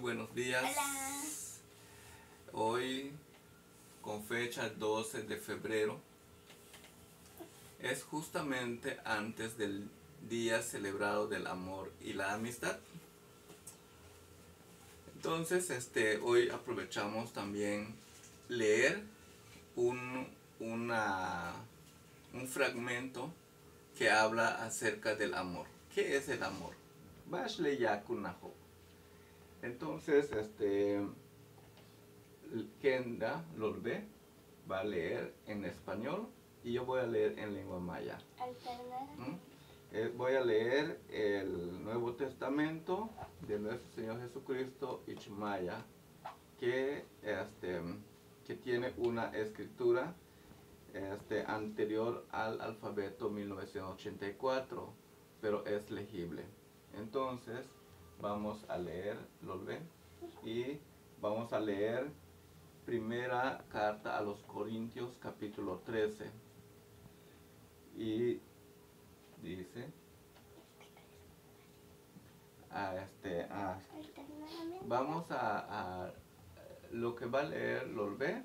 buenos días. Hola. Hoy, con fecha 12 de febrero, es justamente antes del día celebrado del amor y la amistad. Entonces, hoy aprovechamos también leer un fragmento que habla acerca del amor. ¿Qué es el amor? Bashle yakunajo. Entonces, Kenda Lorbe va a leer en español y yo voy a leer en lengua maya. Voy a leer el Nuevo Testamento de nuestro Señor Jesucristo Ichmaya, que tiene una escritura anterior al alfabeto 1984, pero es legible. Entonces, vamos a leer, Lorbe, y vamos a leer primera carta a los Corintios, capítulo 13. Y dice, vamos a lo que va a leer Lorbe,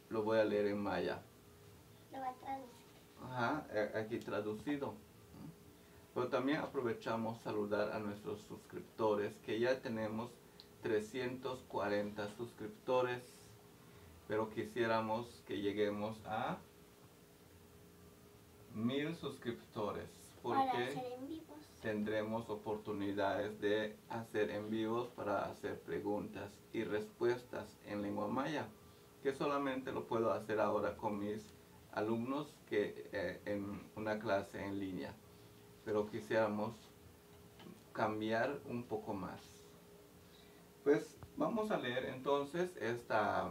lo voy a leer en maya. Lo va a traducir. Ajá, aquí traducido. Pero también aprovechamos saludar a nuestros suscriptores, que ya tenemos 340 suscriptores, pero quisiéramos que lleguemos a 1000 suscriptores, Para porque hacer en vivos. tendremos oportunidades de hacer en vivos para hacer preguntas y respuestas en lengua maya, que solamente lo puedo hacer ahora con mis alumnos en una clase en línea, pero quisiéramos cambiar un poco más. Pues vamos a leer entonces esta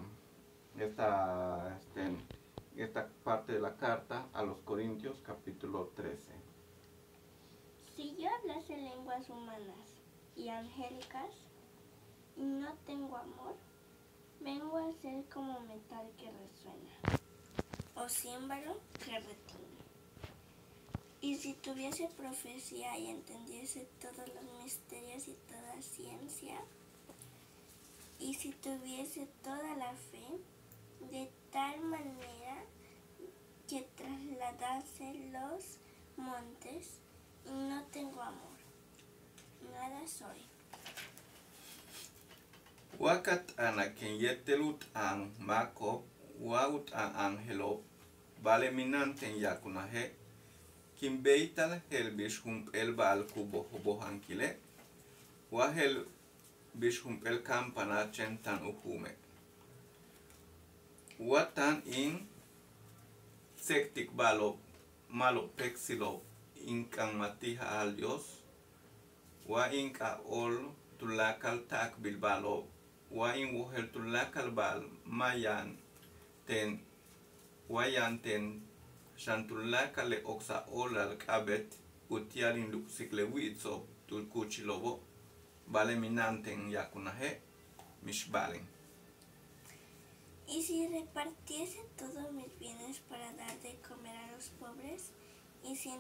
parte de la carta a los Corintios, capítulo 13. Si yo hablase lenguas humanas y angélicas y no tengo amor, vengo a ser como metal que resuena o címbalo que retiñe. Y si tuviese profecía y entendiese todos los misterios y toda ciencia, y si tuviese toda la fe, de tal manera que trasladase los montes, y no tengo amor, nada soy. Wakat anakin yettelut ang mako waut ang angelo vale minanten yakunahe kimbeital helbish el bal kubo bohankile wahel bishum el campana centan uhume watan in sektik balo malo pexilo inkang matiha al Dios wa inka ol tulakal tak bilbalo wa in wohel tulakal bal mayan ten wayan ten shantulakal le oksa olal kabet utialin luksikle witso tulkuchilobo vale minanten yakunahe mishbalen. Y si repartiese todos mis bienes para dar de comer a los pobres, y si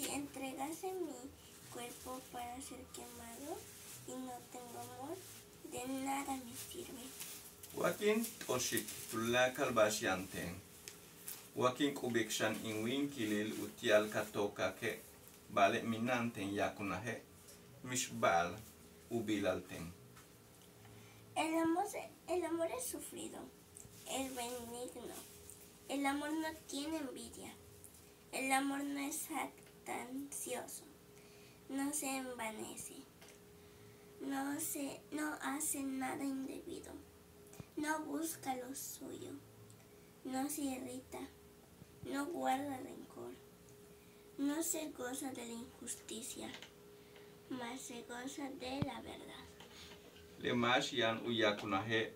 entregase mi cuerpo para ser quemado y no tengo amor, de nada me sirve. Wakin toshik tulakal basyanten wakin kubikshan inwin kilil utial katoka ke vale minanten yakunahe mishbal ubilalten. El amor es sufrido, es benigno. El amor no tiene envidia. El amor no es jactancioso, no se envanece, no hace nada indebido, no busca lo suyo, no se irrita, no guarda rencor, no se goza de la injusticia, mas se goza de la verdad. Lemash yan uyakunahe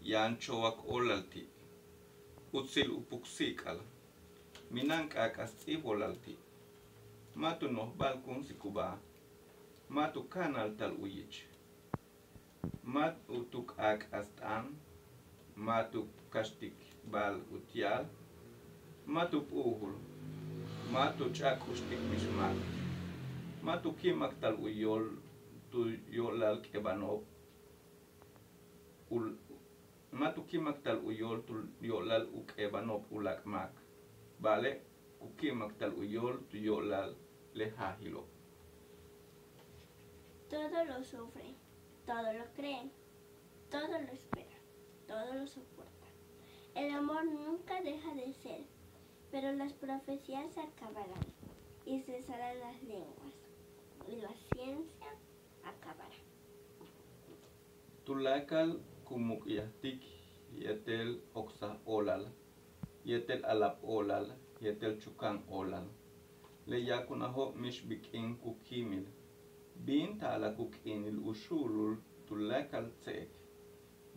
yan chowak olalti utsil upuksikal minanka olalti matu noh balkun sikuba matu kanal tal uyich mat utuk astan matu kastik bal utial matu puhul matu chakustik mishmak matu kimak tal uyol tu yolal kebanop matukimak tal uyol tu yolal ukebanop ulakmak. Vale, kukimak tal uyol tu yolal lejahilo. Todo lo sufre, todo lo cree, todo lo espera, todo lo soporta. El amor nunca deja de ser, pero las profecías se acabarán y cesarán las lenguas, y la ciencia acabará. Tulakal kumuk yahtik yetel oksa olal, yetel alap olal, yetel chukan olal. Le yakunaho mishbikin kukimil. Bin tala kukinil ushulul tulakal tsek.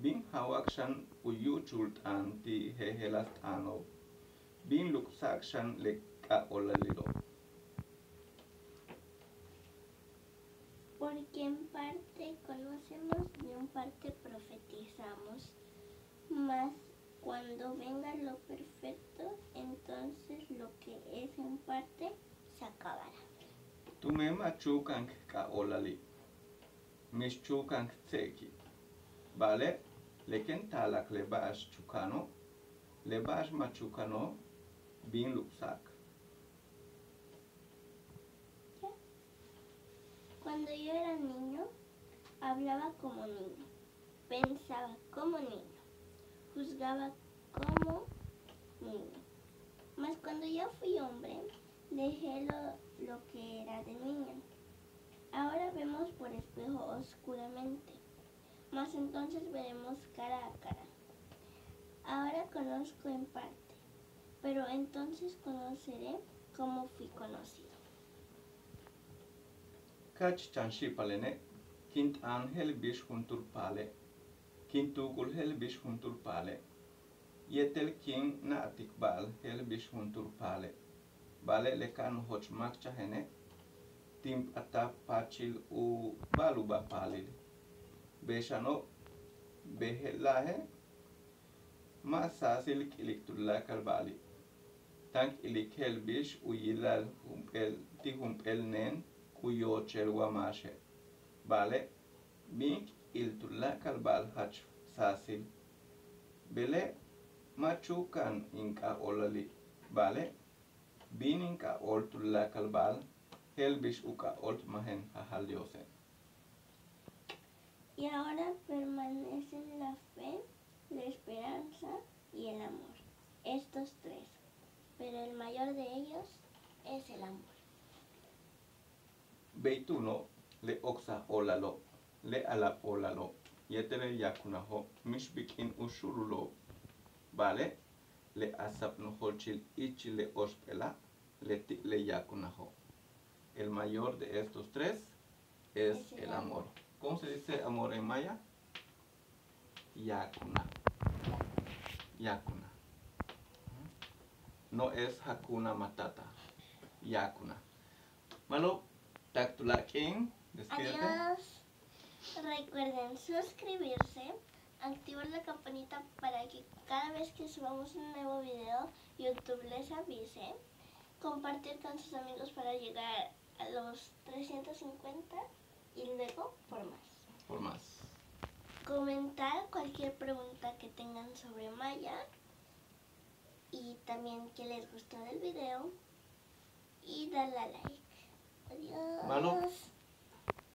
Bin hawakshan uyuchult anti hehelast ano. Bin luksakshan leka olalilo. Porque en parte conocemos y en parte profetizamos, mas cuando venga lo perfecto, entonces lo que es en parte se acabará. Tumema chukank ka olali. Mish chukank tseki. Vale, leken talak lebash chukano, lebash machukano, bin luksak. Cuando yo era niño, hablaba como niño, pensaba como niño, juzgaba como niño. Mas cuando ya fui hombre, dejé lo que era de niño. Ahora vemos por espejo oscuramente, mas entonces veremos cara a cara. Ahora conozco en parte, pero entonces conoceré como fui conocido. Kach chanshi palene, kint an helbish huntur pale, kintukul helbish huntur pale, yetel king na atikbal helbish huntur pale, bale lekan hoch makchahene, timp atap pachil u baluba palil, beshano behelahe, ma sasil kilik tulakal bali, tank ilik helbish u yilal humpel ti humpel nen, kuyo chelwa mashe. Vale, mink il tulakal bal hach sasil. Bele machukan inka olali. Vale, bin inka ol tulakal bal helbish uka olt mahen hahaliose. Y ahora permanecen la fe, la esperanza y el amor. Estos tres, pero el mayor de ellos es el amor. Beituno le oksa olalo, le alap olalo, yetere yakunaho, mishbikin ushurulo, vale, le asap no holchil ichi le ospela, le yakunaho. El mayor de estos tres es el amor. ¿Cómo se dice amor en maya? Yakuna. Yakuna. No es Hakuna Matata. Yakuna. Malo, Taktulakin, despídete. Adiós. Recuerden suscribirse, activar la campanita para que cada vez que subamos un nuevo video, YouTube les avise. Compartir con sus amigos para llegar a los 350 y luego por más. Por más. Comentar cualquier pregunta que tengan sobre Maya y también que les gustó del video y darle a like. Adiós. Malo.